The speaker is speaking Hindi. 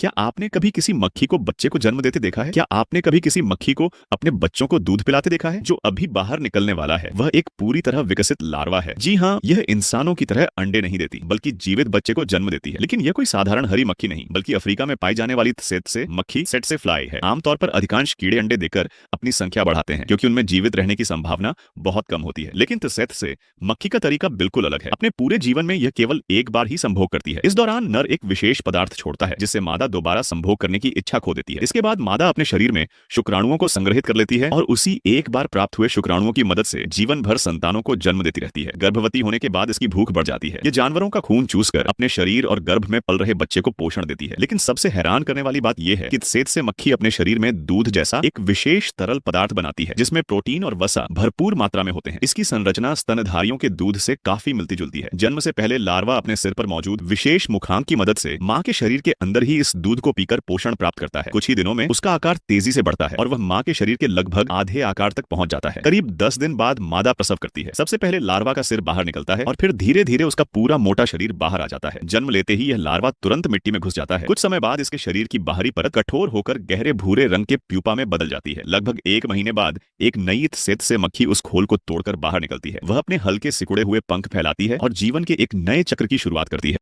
क्या आपने कभी किसी मक्खी को बच्चे को जन्म देते देखा है? क्या आपने कभी किसी मक्खी को अपने बच्चों को दूध पिलाते देखा है? जो अभी बाहर निकलने वाला है वह एक पूरी तरह विकसित लार्वा है। जी हाँ, यह इंसानों की तरह अंडे नहीं देती बल्कि जीवित बच्चे को जन्म देती है। लेकिन यह कोई साधारण हरी मक्खी नहीं बल्कि अफ्रीका में पाई जाने वाली त्सेत्से मक्खी सेट्से फ्लाई है। आमतौर पर अधिकांश कीड़े अंडे देकर अपनी संख्या बढ़ाते हैं क्योंकि उनमें जीवित रहने की संभावना बहुत कम होती है। लेकिन त्सेत्से मक्खी का तरीका बिल्कुल अलग है। अपने पूरे जीवन में यह केवल एक बार ही संभोग करती है। इस दौरान नर एक विशेष पदार्थ छोड़ता है जिससे मादा दोबारा संभोग करने की इच्छा खो देती है। इसके बाद मादा अपने शरीर में शुक्राणुओं को संग्रहित कर लेती है और उसी एक बार प्राप्त हुए शुक्राणुओं की मदद से जीवन भर संतानों को जन्म देती रहती है। गर्भवती होने के बाद इसकी भूख बढ़ जाती है। ये जानवरों का खून चूसकर अपने शरीर और गर्भ में पल रहे बच्चे को पोषण देती है। लेकिन सबसे हैरान करने वाली बात यह है कि त्सेत्से मक्खी अपने शरीर में दूध जैसा एक विशेष तरल पदार्थ बनाती है जिसमें प्रोटीन और वसा भरपूर मात्रा में होते हैं। इसकी संरचना स्तनधारियों के दूध से काफी मिलती जुलती है। जन्म से पहले लार्वा अपने सिर पर मौजूद विशेष मुखांक की मदद से मां के शरीर के अंदर ही इस दूध को पीकर पोषण प्राप्त करता है। कुछ ही दिनों में उसका आकार तेजी से बढ़ता है और वह मां के शरीर के लगभग आधे आकार तक पहुंच जाता है। करीब 10 दिन बाद मादा प्रसव करती है। सबसे पहले लार्वा का सिर बाहर निकलता है और फिर धीरे धीरे उसका पूरा मोटा शरीर बाहर आ जाता है। जन्म लेते ही यह लार्वा तुरंत मिट्टी में घुस जाता है। कुछ समय बाद इसके शरीर की बाहरी परत कठोर होकर गहरे भूरे रंग के प्यूपा में बदल जाती है। लगभग 1 महीने बाद एक नई त्सेत्से मक्खी उस खोल को तोड़कर बाहर निकलती है। वह अपने हल्के सिकुड़े हुए पंख फैलाती है और जीवन के एक नए चक्र की शुरुआत करती है।